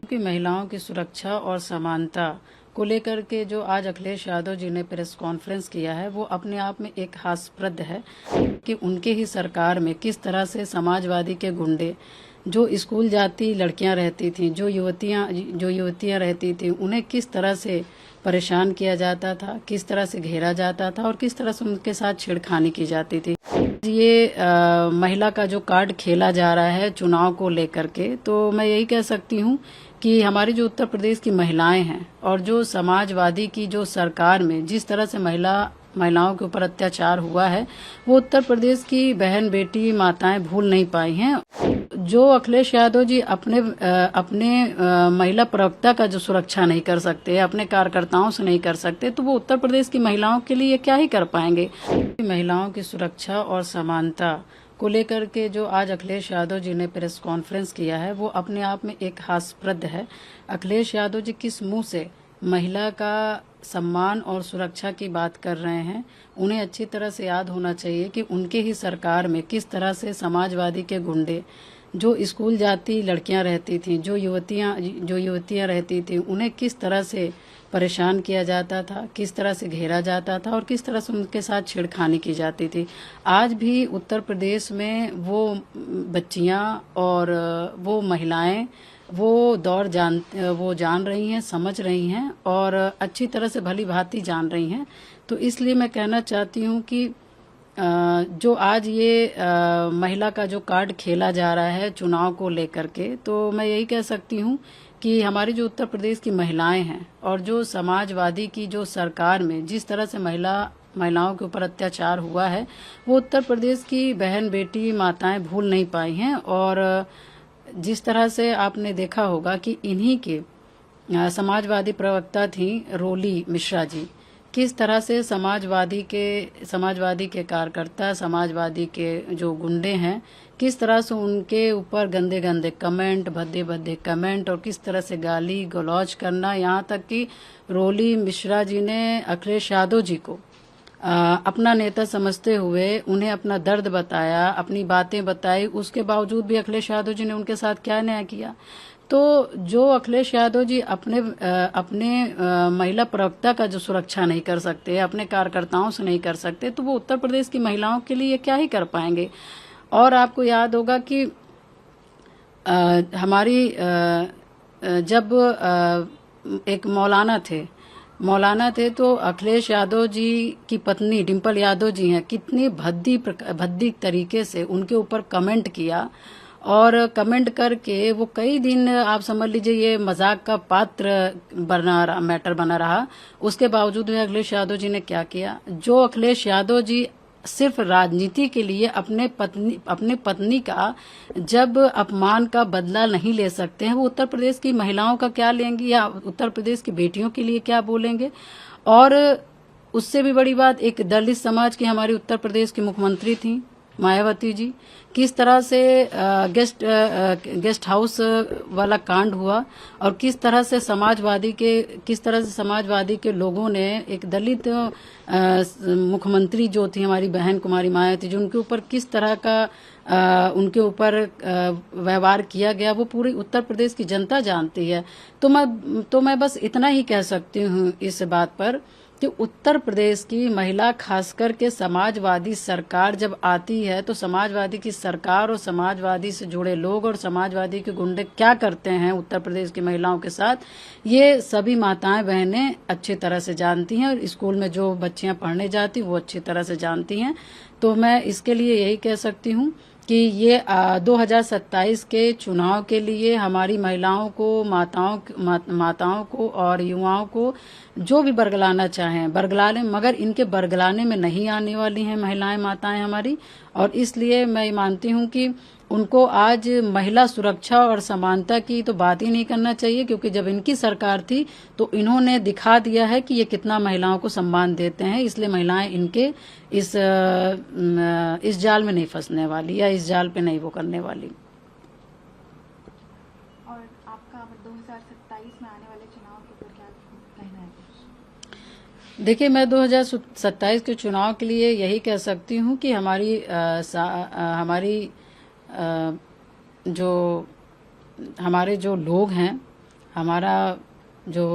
कि महिलाओं की सुरक्षा और समानता को लेकर के जो आज अखिलेश यादव जी ने प्रेस कॉन्फ्रेंस किया है वो अपने आप में एक हास्यप्रद है कि उनके ही सरकार में किस तरह से समाजवादी के गुंडे जो स्कूल जाती लड़कियां रहती थीं, जो युवतियां रहती थीं, उन्हें किस तरह से परेशान किया जाता था, किस तरह से घेरा जाता था और किस तरह से उनके साथ छेड़खानी की जाती थी। ये महिला का जो कार्ड खेला जा रहा है चुनाव को लेकर के, तो मैं यही कह सकती हूँ कि हमारी जो उत्तर प्रदेश की महिलाएं हैं और जो समाजवादी की जो सरकार में जिस तरह से महिलाओं के ऊपर अत्याचार हुआ है वो उत्तर प्रदेश की बहन बेटी माताएं भूल नहीं पाई हैं। जो अखिलेश यादव जी अपने महिला प्रवक्ता का जो सुरक्षा नहीं कर सकते, अपने कार्यकर्ताओं से नहीं कर सकते, तो वो उत्तर प्रदेश की महिलाओं के लिए क्या ही कर पाएंगे। महिलाओं की सुरक्षा और समानता को लेकर के जो आज अखिलेश यादव जी ने प्रेस कॉन्फ्रेंस किया है वो अपने आप में एक हास्यप्रद है। अखिलेश यादव जी किस मुंह से महिला का सम्मान और सुरक्षा की बात कर रहे हैं। उन्हें अच्छी तरह से याद होना चाहिए कि उनके ही सरकार में किस तरह से समाजवादी के गुंडे जो स्कूल जाती लड़कियां रहती थीं, जो युवतियां रहती थीं, उन्हें किस तरह से परेशान किया जाता था, किस तरह से घेरा जाता था और किस तरह से उनके साथ छेड़खानी की जाती थी। आज भी उत्तर प्रदेश में वो बच्चियां और वो महिलाएं वो जान रही हैं, समझ रही हैं और अच्छी तरह से भली भांति जान रही हैं। तो इसलिए मैं कहना चाहती हूँ कि जो आज ये महिला का जो कार्ड खेला जा रहा है चुनाव को लेकर के, तो मैं यही कह सकती हूँ कि हमारी जो उत्तर प्रदेश की महिलाएं हैं और जो समाजवादी की जो सरकार में जिस तरह से महिलाओं के ऊपर अत्याचार हुआ है वो उत्तर प्रदेश की बहन बेटी माताएं भूल नहीं पाई हैं। और जिस तरह से आपने देखा होगा कि इन्हीं के समाजवादी प्रवक्ता थी रोली मिश्रा जी, किस तरह से समाजवादी के कार्यकर्ता, समाजवादी के जो गुंडे हैं, किस तरह से उनके ऊपर गंदे गंदे कमेंट, भद्दे भद्दे कमेंट और किस तरह से गाली गलौज करना, यहाँ तक कि रोली मिश्रा जी ने अखिलेश यादव जी को अपना नेता समझते हुए उन्हें अपना दर्द बताया, अपनी बातें बताई, उसके बावजूद भी अखिलेश यादव जी ने उनके साथ क्या न्याय किया। तो जो अखिलेश यादव जी अपने महिला प्रवक्ता का जो सुरक्षा नहीं कर सकते, अपने कार्यकर्ताओं से नहीं कर सकते, तो वो उत्तर प्रदेश की महिलाओं के लिए क्या ही कर पाएंगे। और आपको याद होगा कि हमारी जब एक मौलाना थे तो अखिलेश यादव जी की पत्नी डिंपल यादव जी हैं, कितनी भद्दी तरीके से उनके ऊपर कमेंट किया और कमेंट करके वो कई दिन आप समझ लीजिए ये मजाक का मैटर बना रहा। उसके बावजूद भी अखिलेश यादव जी ने क्या किया, जो अखिलेश यादव जी सिर्फ राजनीति के लिए अपने पत्नी का जब अपमान का बदला नहीं ले सकते हैं, वो उत्तर प्रदेश की महिलाओं का क्या लेंगी या उत्तर प्रदेश की बेटियों के लिए क्या बोलेंगे। और उससे भी बड़ी बात, एक दलित समाज की हमारी उत्तर प्रदेश की मुख्यमंत्री थी मायावती जी, किस तरह से गेस्ट हाउस वाला कांड हुआ और किस तरह से समाजवादी के लोगों ने एक दलित मुख्यमंत्री जो थी हमारी बहन कुमारी मायावती जी, उनके ऊपर किस तरह का उनके ऊपर व्यवहार किया गया वो पूरी उत्तर प्रदेश की जनता जानती है। तो मैं बस इतना ही कह सकती हूँ इस बात पर कि उत्तर प्रदेश की महिला, खासकर के समाजवादी सरकार जब आती है तो समाजवादी की सरकार और समाजवादी से जुड़े लोग और समाजवादी के गुंडे क्या करते हैं उत्तर प्रदेश की महिलाओं के साथ, ये सभी माताएं बहनें अच्छी तरह से जानती हैं और स्कूल में जो बच्चियां पढ़ने जाती वो अच्छी तरह से जानती हैं। तो मैं इसके लिए यही कह सकती हूँ कि ये 2027 के चुनाव के लिए हमारी महिलाओं को, माताओं को और युवाओं को जो भी बरगलाना चाहें बरगला लें, मगर इनके बरगलाने में नहीं आने वाली हैं महिलाएं, माताएं हमारी। और इसलिए मैं मानती हूं कि उनको आज महिला सुरक्षा और समानता की तो बात ही नहीं करना चाहिए, क्योंकि जब इनकी सरकार थी तो इन्होंने दिखा दिया है कि ये कितना महिलाओं को सम्मान देते हैं। इसलिए महिलाएं इनके इस जाल में नहीं फंसने वाली या इस जाल पे नहीं वो करने वाली। और आपका 2027 में आने वाले चुनाव के ऊपर क्या कहना है? देखिए, मैं 2027 के चुनाव के लिए यही कह सकती हूँ कि हमारे जो लोग हैं हमारा जो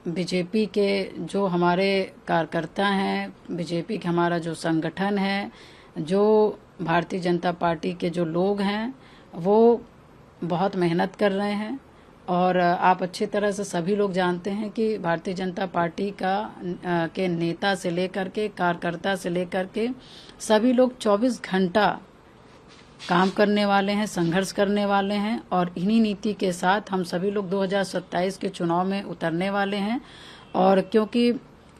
बीजेपी के जो हमारे कार्यकर्ता हैं, बीजेपी के हमारा जो संगठन है, जो भारतीय जनता पार्टी के जो लोग हैं, वो बहुत मेहनत कर रहे हैं। और आप अच्छी तरह से सभी लोग जानते हैं कि भारतीय जनता पार्टी के नेता से लेकर के, कार्यकर्ता से लेकर के सभी लोग 24 घंटा काम करने वाले हैं, संघर्ष करने वाले हैं। और इन्हीं नीति के साथ हम सभी लोग 2027 के चुनाव में उतरने वाले हैं। और क्योंकि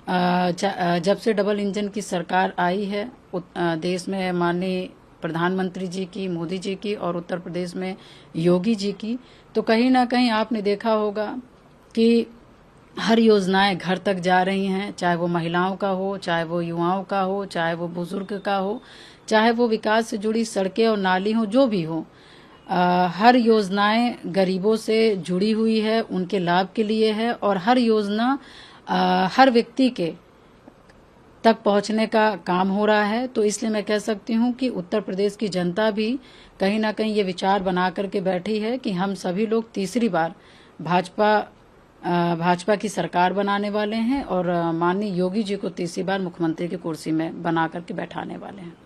जब से डबल इंजन की सरकार आई है देश में, माननीय प्रधानमंत्री जी की, मोदी जी की, और उत्तर प्रदेश में योगी जी की, तो कहीं ना कहीं आपने देखा होगा कि हर योजनाएं घर तक जा रही हैं, चाहे वो महिलाओं का हो, चाहे वो युवाओं का हो, चाहे वो बुजुर्ग का हो, चाहे वो विकास से जुड़ी सड़कें और नाली हो, जो भी हो। हर योजनाएं गरीबों से जुड़ी हुई है, उनके लाभ के लिए है। और हर योजना हर व्यक्ति के तक पहुंचने का काम हो रहा है। तो इसलिए मैं कह सकती हूं कि उत्तर प्रदेश की जनता भी कहीं ना कहीं ये विचार बना करके बैठी है कि हम सभी लोग तीसरी बार भाजपा की सरकार बनाने वाले हैं और माननीय योगी जी को तीसरी बार मुख्यमंत्री की कुर्सी में बना करके बैठाने वाले हैं।